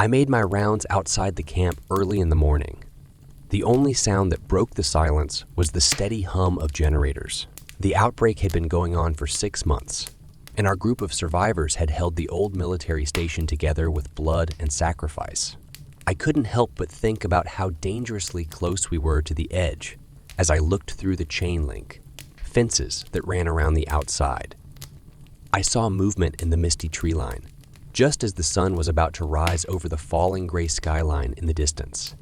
I made my rounds outside the camp early in the morning. The only sound that broke the silence was the steady hum of generators. The outbreak had been going on for 6 months, and our group of survivors had held the old military station together with blood and sacrifice. I couldn't help but think about how dangerously close we were to the edge as I looked through the chain link, fences that ran around the outside. I saw movement in the misty treeline, just as the sun was about to rise over the falling gray skyline in the distance.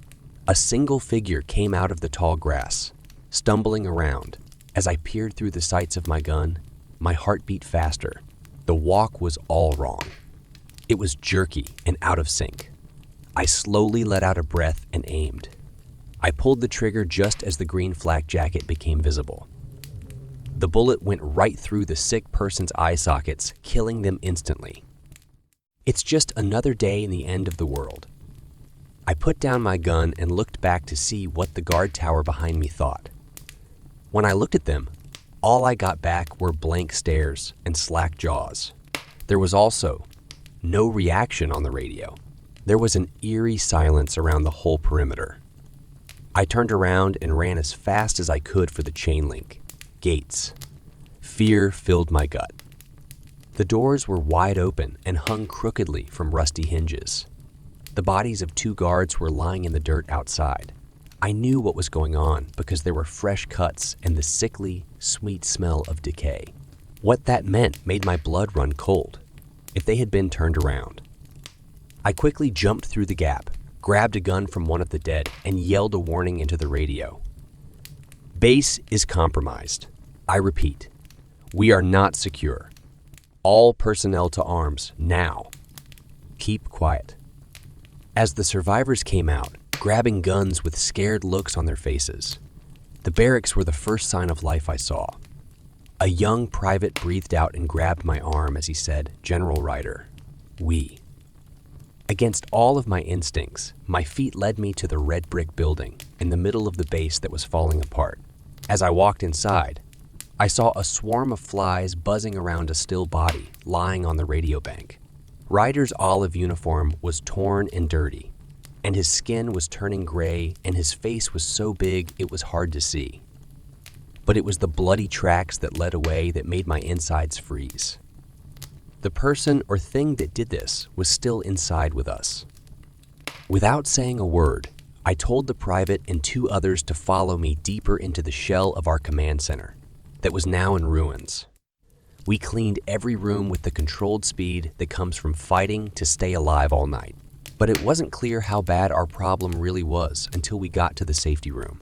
A single figure came out of the tall grass, stumbling around. As I peered through the sights of my gun, my heart beat faster. The walk was all wrong. It was jerky and out of sync. I slowly let out a breath and aimed. I pulled the trigger just as the green flak jacket became visible. The bullet went right through the sick person's eye sockets, killing them instantly. It's just another day in the end of the world. I put down my gun and looked back to see what the guard tower behind me thought. When I looked at them, all I got back were blank stares and slack jaws. There was also no reaction on the radio. There was an eerie silence around the whole perimeter. I turned around and ran as fast as I could for the chain link gates. Fear filled my gut. The doors were wide open and hung crookedly from rusty hinges. The bodies of 2 guards were lying in the dirt outside. I knew what was going on because there were fresh cuts and the sickly, sweet smell of decay. What that meant made my blood run cold if they had been turned around. I quickly jumped through the gap, grabbed a gun from one of the dead, and yelled a warning into the radio. Base is compromised. I repeat, we are not secure. All personnel to arms, now. Keep quiet. As the survivors came out, grabbing guns with scared looks on their faces, the barracks were the first sign of life I saw. A young private breathed out and grabbed my arm as he said, "General Ryder, we." Against all of my instincts, my feet led me to the red brick building in the middle of the base that was falling apart. As I walked inside, I saw a swarm of flies buzzing around a still body lying on the radio bank. Ryder's olive uniform was torn and dirty, and his skin was turning gray, and his face was so big it was hard to see. But it was the bloody tracks that led away that made my insides freeze. The person or thing that did this was still inside with us. Without saying a word, I told the private and 2 others to follow me deeper into the shell of our command center that was now in ruins. We cleaned every room with the controlled speed that comes from fighting to stay alive all night. But it wasn't clear how bad our problem really was until we got to the safety room.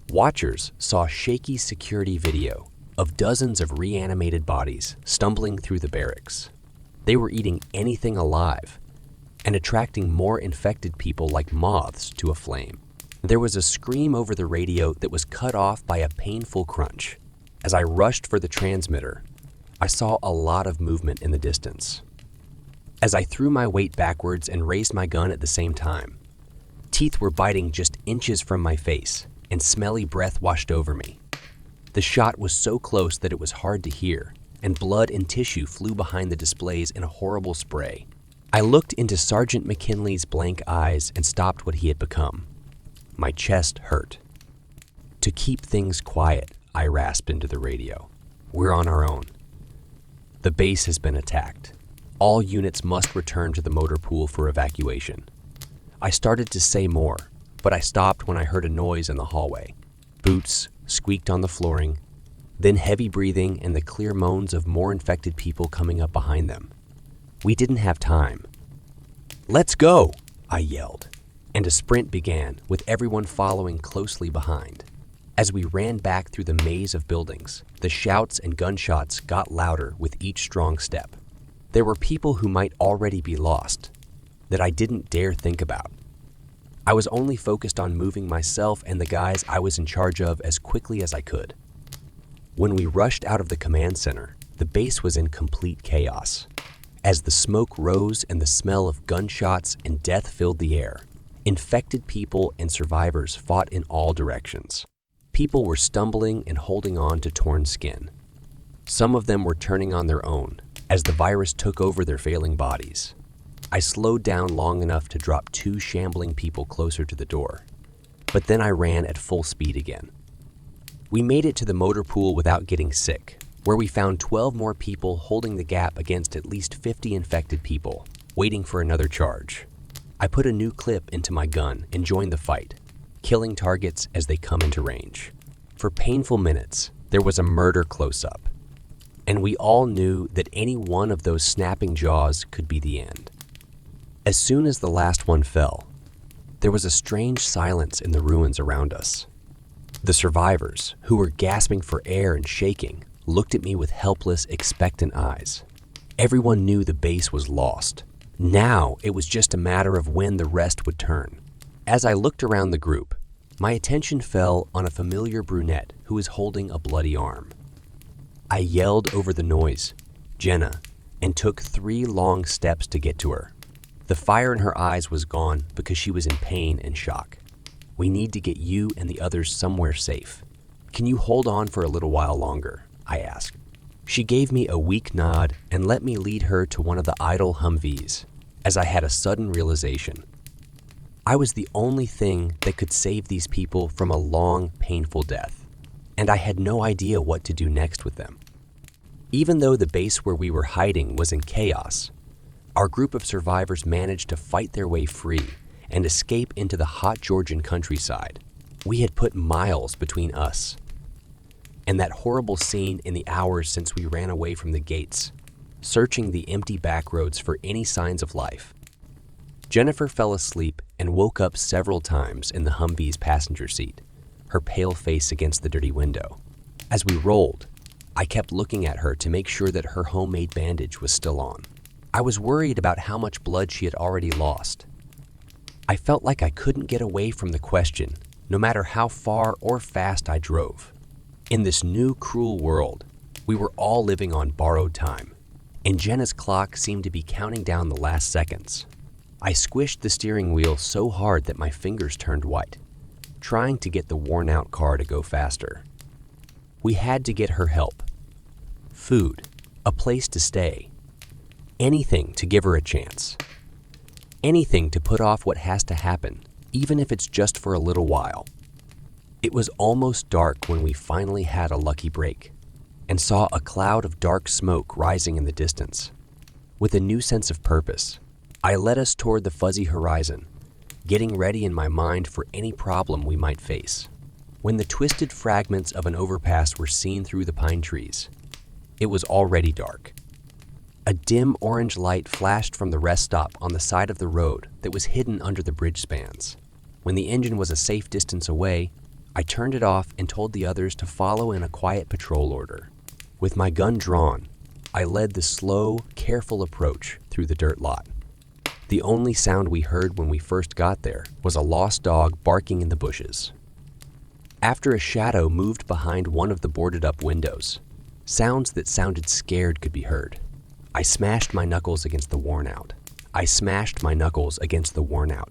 Watchers saw shaky security video of dozens of reanimated bodies stumbling through the barracks. They were eating anything alive and attracting more infected people like moths to a flame. There was a scream over the radio that was cut off by a painful crunch. As I rushed for the transmitter, I saw a lot of movement in the distance. As I threw my weight backwards and raised my gun at the same time, teeth were biting just inches from my face, and smelly breath washed over me. The shot was so close that it was hard to hear, and blood and tissue flew behind the displays in a horrible spray. I looked into Sergeant McKinley's blank eyes and stopped what he had become. My chest hurt. To keep things quiet, I rasped into the radio. We're on our own. The base has been attacked. All units must return to the motor pool for evacuation. I started to say more, but I stopped when I heard a noise in the hallway. Boots squeaked on the flooring, then heavy breathing and the clear moans of more infected people coming up behind them. We didn't have time. "Let's go!" I yelled, and a sprint began with everyone following closely behind. As we ran back through the maze of buildings, the shouts and gunshots got louder with each strong step. There were people who might already be lost that I didn't dare think about. I was only focused on moving myself and the guys I was in charge of as quickly as I could. When we rushed out of the command center, the base was in complete chaos. As the smoke rose and the smell of gunshots and death filled the air, infected people and survivors fought in all directions. People were stumbling and holding on to torn skin. Some of them were turning on their own as the virus took over their failing bodies. I slowed down long enough to drop 2 shambling people closer to the door, but then I ran at full speed again. We made it to the motor pool without getting sick, where we found 12 more people holding the gap against at least 50 infected people, waiting for another charge. I put a new clip into my gun and joined the fight, killing targets as they come into range. For painful minutes, there was a murder close-up, and we all knew that any one of those snapping jaws could be the end. As soon as the last one fell, there was a strange silence in the ruins around us. The survivors, who were gasping for air and shaking, looked at me with helpless, expectant eyes. Everyone knew the base was lost. Now it was just a matter of when the rest would turn. As I looked around the group, my attention fell on a familiar brunette who was holding a bloody arm. I yelled over the noise, "Jenna," and took 3 long steps to get to her. The fire in her eyes was gone because she was in pain and shock. "We need to get you and the others somewhere safe. Can you hold on for a little while longer?" I asked. She gave me a weak nod and let me lead her to one of the idle Humvees, as I had a sudden realization. I was the only thing that could save these people from a long, painful death, and I had no idea what to do next with them. Even though the base where we were hiding was in chaos, our group of survivors managed to fight their way free and escape into the hot Georgian countryside. We had put miles between us and that horrible scene in the hours since we ran away from the gates, searching the empty back roads for any signs of life. Jennifer fell asleep and woke up several times in the Humvee's passenger seat, her pale face against the dirty window. As we rolled, I kept looking at her to make sure that her homemade bandage was still on. I was worried about how much blood she had already lost. I felt like I couldn't get away from the question, no matter how far or fast I drove. In this new, cruel world, we were all living on borrowed time, and Jenna's clock seemed to be counting down the last seconds. I squished the steering wheel so hard that my fingers turned white, trying to get the worn-out car to go faster. We had to get her help. Food, a place to stay, anything to give her a chance. Anything to put off what has to happen, even if it's just for a little while. It was almost dark when we finally had a lucky break and saw a cloud of dark smoke rising in the distance. With a new sense of purpose, I led us toward the fuzzy horizon, getting ready in my mind for any problem we might face. When the twisted fragments of an overpass were seen through the pine trees, it was already dark. A dim orange light flashed from the rest stop on the side of the road that was hidden under the bridge spans. When the engine was a safe distance away, I turned it off and told the others to follow in a quiet patrol order. With my gun drawn, I led the slow, careful approach through the dirt lot. The only sound we heard when we first got there was a lost dog barking in the bushes. After a shadow moved behind one of the boarded-up windows, sounds that sounded scared could be heard. I smashed my knuckles against the worn-out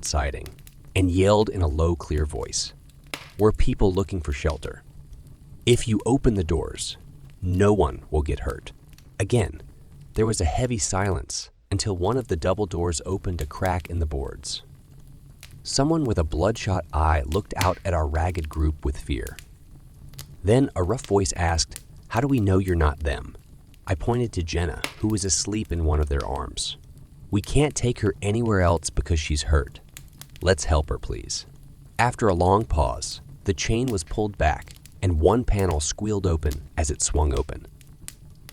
siding and yelled in a low, clear voice. "We're people looking for shelter. If you open the doors, no one will get hurt." Again, there was a heavy silence until one of the double doors opened a crack in the boards. Someone with a bloodshot eye looked out at our ragged group with fear. Then a rough voice asked, "How do we know you're not them?" I pointed to Jenna, who was asleep in one of their arms. "We can't take her anywhere else because she's hurt. Let's help her, please." After a long pause, the chain was pulled back and one panel squealed open as it swung open.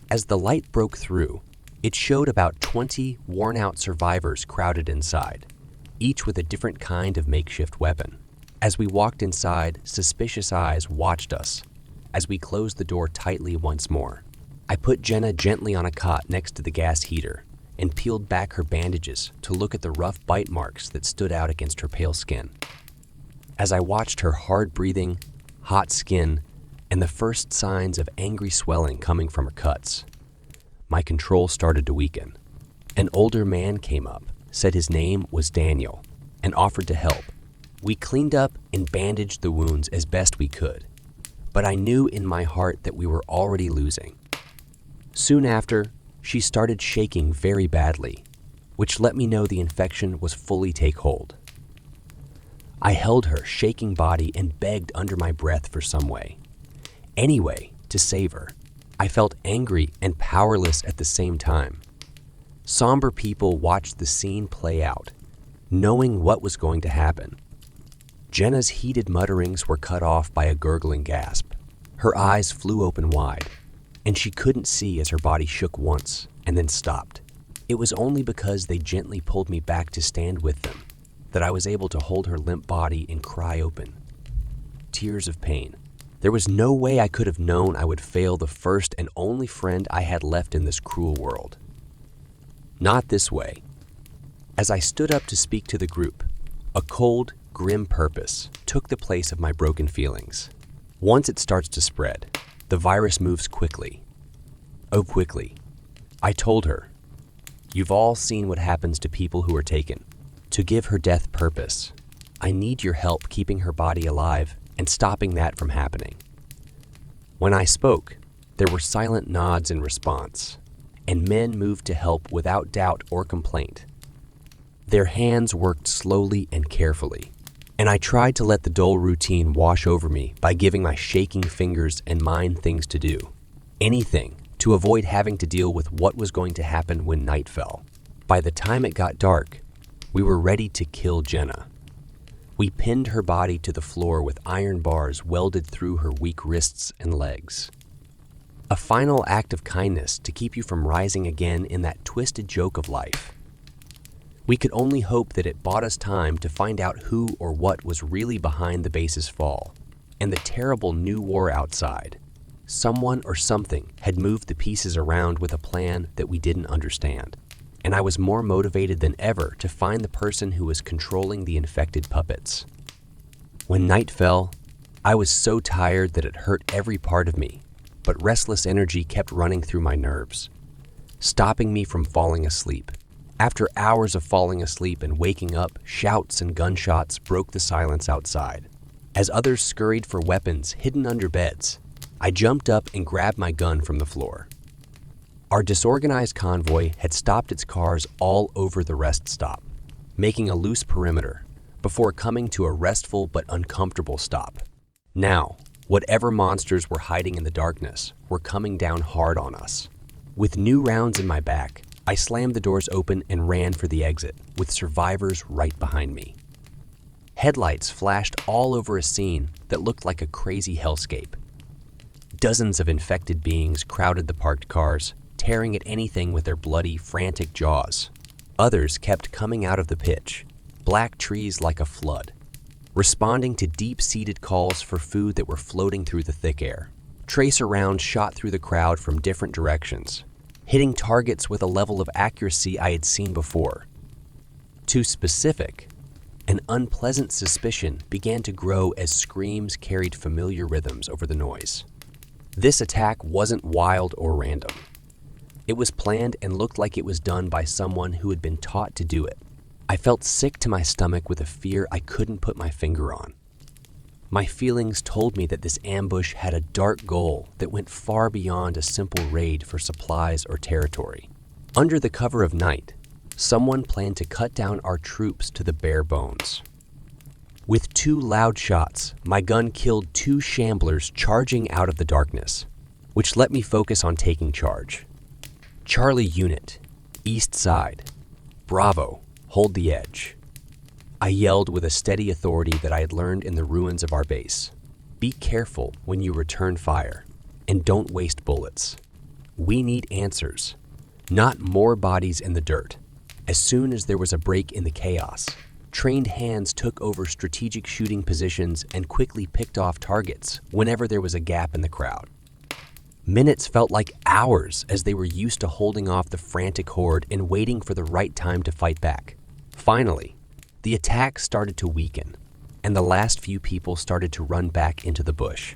As the light broke through, it showed about 20 worn-out survivors crowded inside, each with a different kind of makeshift weapon. As we walked inside, suspicious eyes watched us as we closed the door tightly once more. I put Jenna gently on a cot next to the gas heater and peeled back her bandages to look at the rough bite marks that stood out against her pale skin. As I watched her hard breathing, hot skin, and the first signs of angry swelling coming from her cuts, my control started to weaken. An older man came up, said his name was Daniel, and offered to help. We cleaned up and bandaged the wounds as best we could, but I knew in my heart that we were already losing. Soon after, she started shaking very badly, which let me know the infection was fully take hold. I held her shaking body and begged under my breath for some way. Any way to save her. I felt angry and powerless at the same time. Somber people watched the scene play out, knowing what was going to happen. Jenna's heated mutterings were cut off by a gurgling gasp. Her eyes flew open wide, and she couldn't see as her body shook once and then stopped. It was only because they gently pulled me back to stand with them that I was able to hold her limp body and cry open. Tears of pain. There was no way I could have known I would fail the first and only friend I had left in this cruel world. Not this way. As I stood up to speak to the group, a cold, grim purpose took the place of my broken feelings. Once it starts to spread, the virus moves quickly. Oh, quickly. I told her, "You've all seen what happens to people who are taken. To give her death purpose, I need your help keeping her body alive and stopping that from happening." When I spoke, there were silent nods in response, and men moved to help without doubt or complaint. Their hands worked slowly and carefully, and I tried to let the dull routine wash over me by giving my shaking fingers and mind things to do. Anything to avoid having to deal with what was going to happen when night fell. By the time it got dark, we were ready to kill Jenna. We pinned her body to the floor with iron bars welded through her weak wrists and legs. A final act of kindness to keep you from rising again in that twisted joke of life. We could only hope that it bought us time to find out who or what was really behind the base's fall and the terrible new war outside. Someone or something had moved the pieces around with a plan that we didn't understand, and I was more motivated than ever to find the person who was controlling the infected puppets. When night fell, I was so tired that it hurt every part of me, but restless energy kept running through my nerves, stopping me from falling asleep. After hours of falling asleep and waking up, shouts and gunshots broke the silence outside. As others scurried for weapons hidden under beds, I jumped up and grabbed my gun from the floor. Our disorganized convoy had stopped its cars all over the rest stop, making a loose perimeter before coming to a restful but uncomfortable stop. Now, whatever monsters were hiding in the darkness were coming down hard on us. With new rounds in my back, I slammed the doors open and ran for the exit, with survivors right behind me. Headlights flashed all over a scene that looked like a crazy hellscape. Dozens of infected beings crowded the parked cars, tearing at anything with their bloody, frantic jaws. Others kept coming out of the pitch, black trees like a flood, responding to deep-seated calls for food that were floating through the thick air. Tracer rounds shot through the crowd from different directions, hitting targets with a level of accuracy I had seen before. Too specific, an unpleasant suspicion began to grow as screams carried familiar rhythms over the noise. This attack wasn't wild or random. It was planned and looked like it was done by someone who had been taught to do it. I felt sick to my stomach with a fear I couldn't put my finger on. My feelings told me that this ambush had a dark goal that went far beyond a simple raid for supplies or territory. Under the cover of night, someone planned to cut down our troops to the bare bones. With 2 loud shots, my gun killed 2 shamblers charging out of the darkness, which let me focus on taking charge. Charlie Unit, East Side, Bravo, hold the edge. I yelled with a steady authority that I had learned in the ruins of our base. Be careful when you return fire, and don't waste bullets. We need answers, not more bodies in the dirt. As soon as there was a break in the chaos, trained hands took over strategic shooting positions and quickly picked off targets whenever there was a gap in the crowd. Minutes felt like hours as they were used to holding off the frantic horde and waiting for the right time to fight back. Finally, the attack started to weaken, and the last few people started to run back into the bush.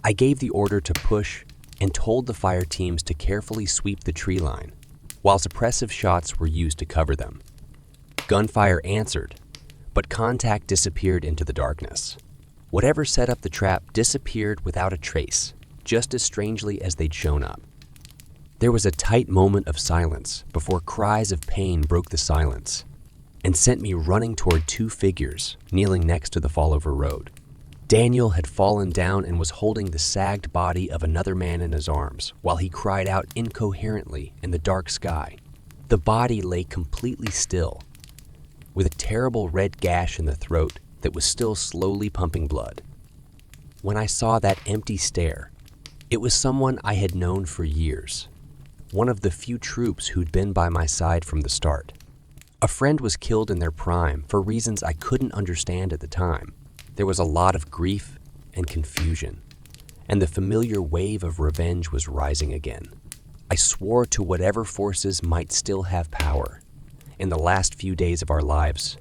I gave the order to push and told the fire teams to carefully sweep the tree line, while suppressive shots were used to cover them. Gunfire answered, but contact disappeared into the darkness. Whatever set up the trap disappeared without a trace, just as strangely as they'd shown up. There was a tight moment of silence before cries of pain broke the silence and sent me running toward two figures kneeling next to the fallover road. Daniel had fallen down and was holding the sagged body of another man in his arms while he cried out incoherently in the dark sky. The body lay completely still, with a terrible red gash in the throat that was still slowly pumping blood. When I saw that empty stare, it was someone I had known for years, one of the few troops who'd been by my side from the start. A friend was killed in their prime for reasons I couldn't understand at the time. There was a lot of grief and confusion, and the familiar wave of revenge was rising again. I swore to whatever forces might still have power in the last few days of our lives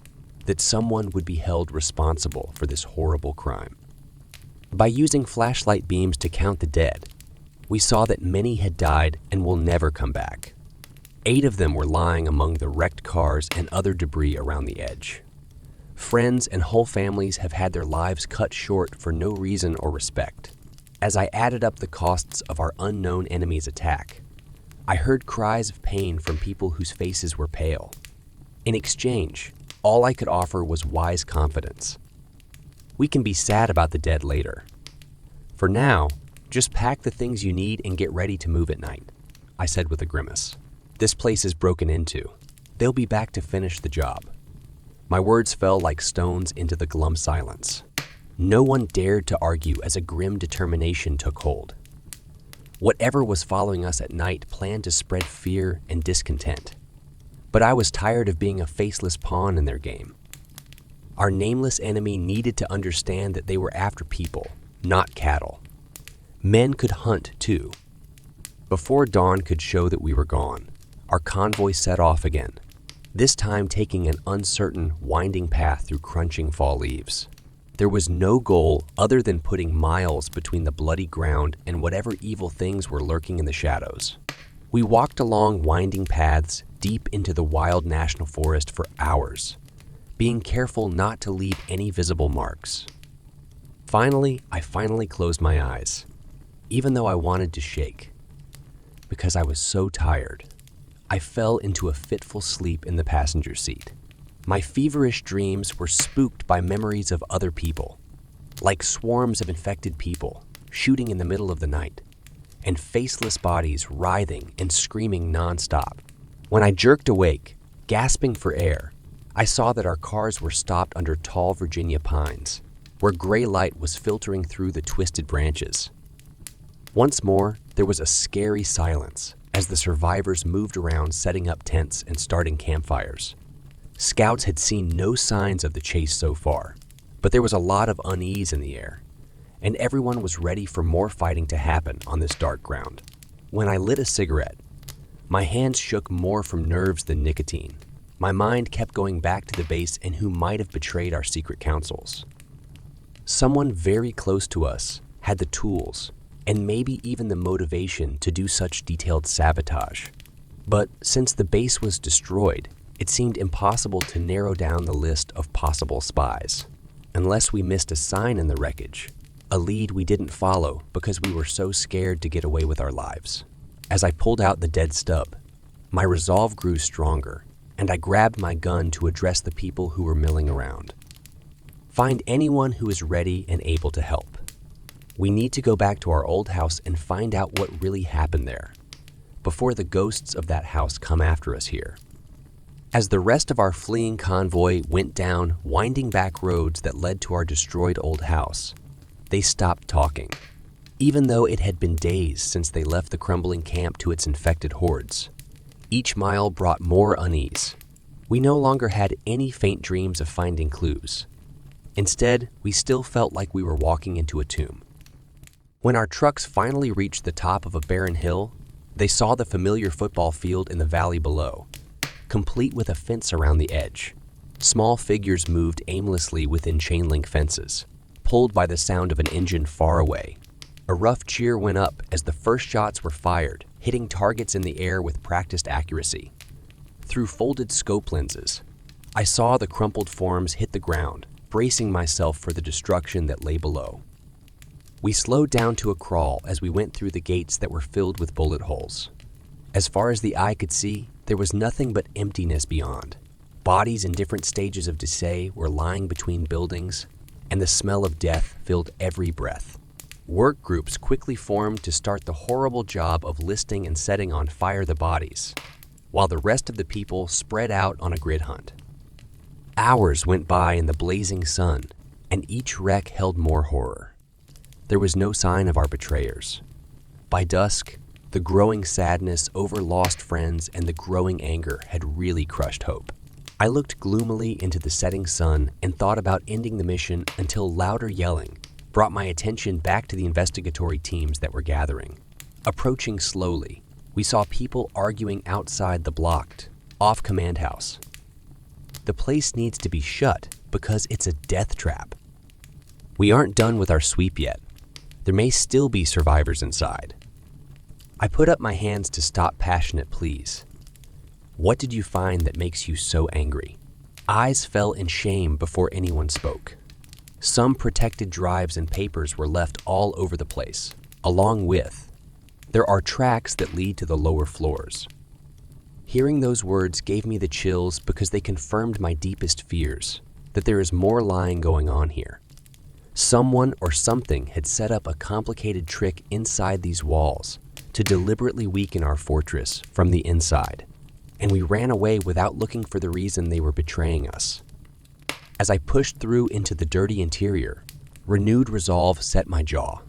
that someone would be held responsible for this horrible crime. By using flashlight beams to count the dead, we saw that many had died and will never come back. 8 of them were lying among the wrecked cars and other debris around the edge. Friends and whole families have had their lives cut short for no reason or respect. As I added up the costs of our unknown enemy's attack, I heard cries of pain from people whose faces were pale. In exchange, all I could offer was wise confidence. We can be sad about the dead later. For now, just pack the things you need and get ready to move at night, I said with a grimace. This place is broken into. They'll be back to finish the job. My words fell like stones into the glum silence. No one dared to argue as a grim determination took hold. Whatever was following us at night planned to spread fear and discontent. But I was tired of being a faceless pawn in their game. Our nameless enemy needed to understand that they were after people, not cattle. Men could hunt too. Before dawn could show that we were gone, our convoy set off again, this time taking an uncertain, winding path through crunching fall leaves. There was no goal other than putting miles between the bloody ground and whatever evil things were lurking in the shadows. We walked along winding paths deep into the wild national forest for hours, being careful not to leave any visible marks. Finally, I closed my eyes, even though I wanted to shake, because I was so tired. I fell into a fitful sleep in the passenger seat. My feverish dreams were spooked by memories of other people, like swarms of infected people shooting in the middle of the night, and faceless bodies writhing and screaming nonstop. When I jerked awake, gasping for air, I saw that our cars were stopped under tall Virginia pines, where gray light was filtering through the twisted branches. Once more, there was a scary silence as the survivors moved around setting up tents and starting campfires. Scouts had seen no signs of the chase so far, but there was a lot of unease in the air, and everyone was ready for more fighting to happen on this dark ground. When I lit a cigarette, my hands shook more from nerves than nicotine. My mind kept going back to the base and who might have betrayed our secret councils. Someone very close to us had the tools and maybe even the motivation to do such detailed sabotage. But since the base was destroyed, it seemed impossible to narrow down the list of possible spies, unless we missed a sign in the wreckage, a lead we didn't follow because we were so scared to get away with our lives. As I pulled out the dead stub, my resolve grew stronger, and I grabbed my gun to address the people who were milling around. Find anyone who is ready and able to help. We need to go back to our old house and find out what really happened there, before the ghosts of that house come after us here. As the rest of our fleeing convoy went down winding back roads that led to our destroyed old house, they stopped talking, even though it had been days since they left the crumbling camp to its infected hordes. Each mile brought more unease. We no longer had any faint dreams of finding clues. Instead, we still felt like we were walking into a tomb. When our trucks finally reached the top of a barren hill, they saw the familiar football field in the valley below, complete with a fence around the edge. Small figures moved aimlessly within chain-link fences, pulled by the sound of an engine far away. A rough cheer went up as the first shots were fired, hitting targets in the air with practiced accuracy. Through folded scope lenses, I saw the crumpled forms hit the ground, bracing myself for the destruction that lay below. We slowed down to a crawl as we went through the gates that were filled with bullet holes. As far as the eye could see, there was nothing but emptiness beyond. Bodies in different stages of decay were lying between buildings, and the smell of death filled every breath. Work groups quickly formed to start the horrible job of listing and setting on fire the bodies, while the rest of the people spread out on a grid hunt. Hours went by in the blazing sun, and each wreck held more horror. There was no sign of our betrayers. By dusk, the growing sadness over lost friends and the growing anger had really crushed hope. I looked gloomily into the setting sun and thought about ending the mission until louder yelling brought my attention back to the investigatory teams that were gathering. Approaching slowly, we saw people arguing outside the blocked, off command house. The place needs to be shut because it's a death trap. We aren't done with our sweep yet. There may still be survivors inside. I put up my hands to stop passionate pleas. What did you find that makes you so angry? Eyes fell in shame before anyone spoke. Some protected drives and papers were left all over the place, along with, there are tracks that lead to the lower floors. Hearing those words gave me the chills because they confirmed my deepest fears, that there is more lying going on here. Someone or something had set up a complicated trick inside these walls to deliberately weaken our fortress from the inside, and we ran away without looking for the reason they were betraying us. As I pushed through into the dirty interior, renewed resolve set my jaw.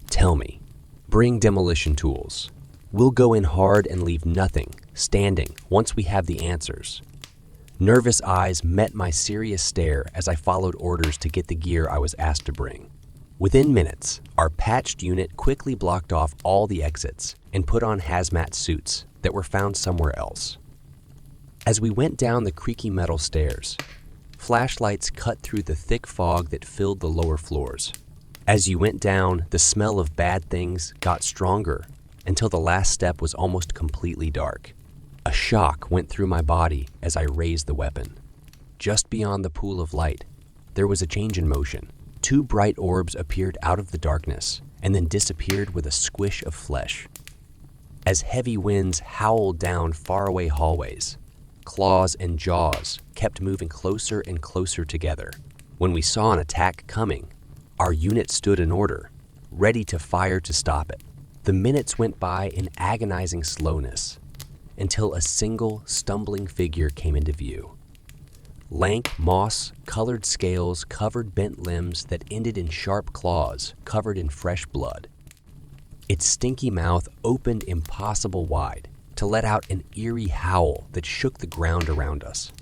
Tell me, bring demolition tools. We'll go in hard and leave nothing standing once we have the answers. Nervous eyes met my serious stare as I followed orders to get the gear I was asked to bring. Within minutes, our patched unit quickly blocked off all the exits and put on hazmat suits that were found somewhere else. As we went down the creaky metal stairs, flashlights cut through the thick fog that filled the lower floors. As you went down, the smell of bad things got stronger until the last step was almost completely dark. A shock went through my body as I raised the weapon. Just beyond the pool of light, there was a change in motion. Two bright orbs appeared out of the darkness and then disappeared with a squish of flesh. As heavy winds howled down faraway hallways, claws and jaws kept moving closer and closer together. When we saw an attack coming, our unit stood in order, ready to fire to stop it. The minutes went by in agonizing slowness until a single stumbling figure came into view. Lank, moss-colored scales covered bent limbs that ended in sharp claws covered in fresh blood. Its stinky mouth opened impossible wide to let out an eerie howl that shook the ground around us.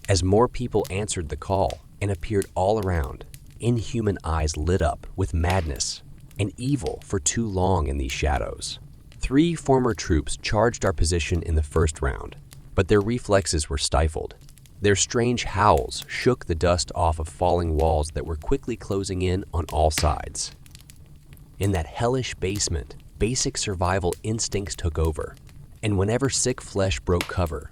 As more people answered the call and appeared all around, inhuman eyes lit up with madness and evil for too long in these shadows. 3 former troops charged our position in the first round, but their reflexes were stifled. Their strange howls shook the dust off of falling walls that were quickly closing in on all sides. In that hellish basement, basic survival instincts took over, and whenever sick flesh broke cover,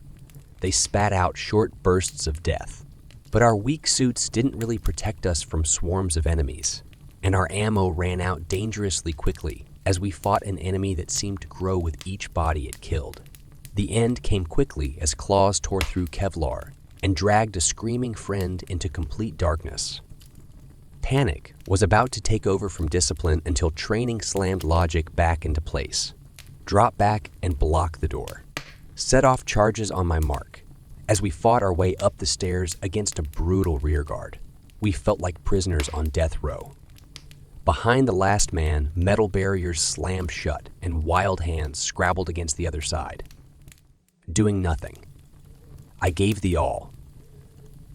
they spat out short bursts of death. But our weak suits didn't really protect us from swarms of enemies, and our ammo ran out dangerously quickly as we fought an enemy that seemed to grow with each body it killed. The end came quickly as claws tore through Kevlar and dragged a screaming friend into complete darkness. Panic was about to take over from discipline until training slammed logic back into place. Drop back and block the door. Set off charges on my mark. As we fought our way up the stairs against a brutal rearguard, we felt like prisoners on death row. Behind the last man, metal barriers slammed shut and wild hands scrabbled against the other side. Doing nothing. I gave the all.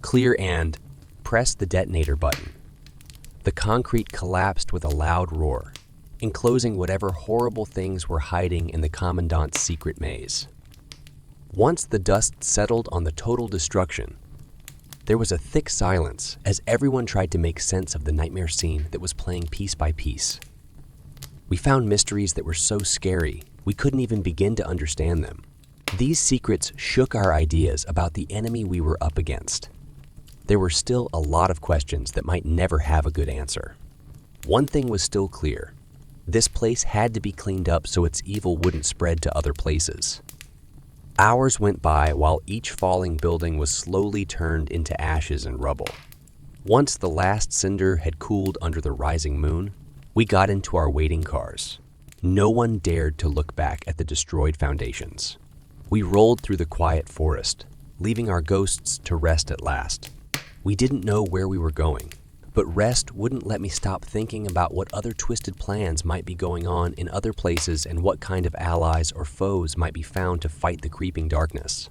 Clear and pressed the detonator button. The concrete collapsed with a loud roar, enclosing whatever horrible things were hiding in the Commandant's secret maze. Once the dust settled on the total destruction, there was a thick silence as everyone tried to make sense of the nightmare scene that was playing piece by piece. We found mysteries that were so scary we couldn't even begin to understand them. These secrets shook our ideas about the enemy we were up against. There were still a lot of questions that might never have a good answer. One thing was still clear. This place had to be cleaned up so its evil wouldn't spread to other places. Hours went by while each falling building was slowly turned into ashes and rubble. Once the last cinder had cooled under the rising moon, we got into our waiting cars. No one dared to look back at the destroyed foundations. We rolled through the quiet forest, leaving our ghosts to rest at last. We didn't know where we were going, but rest wouldn't let me stop thinking about what other twisted plans might be going on in other places and what kind of allies or foes might be found to fight the creeping darkness.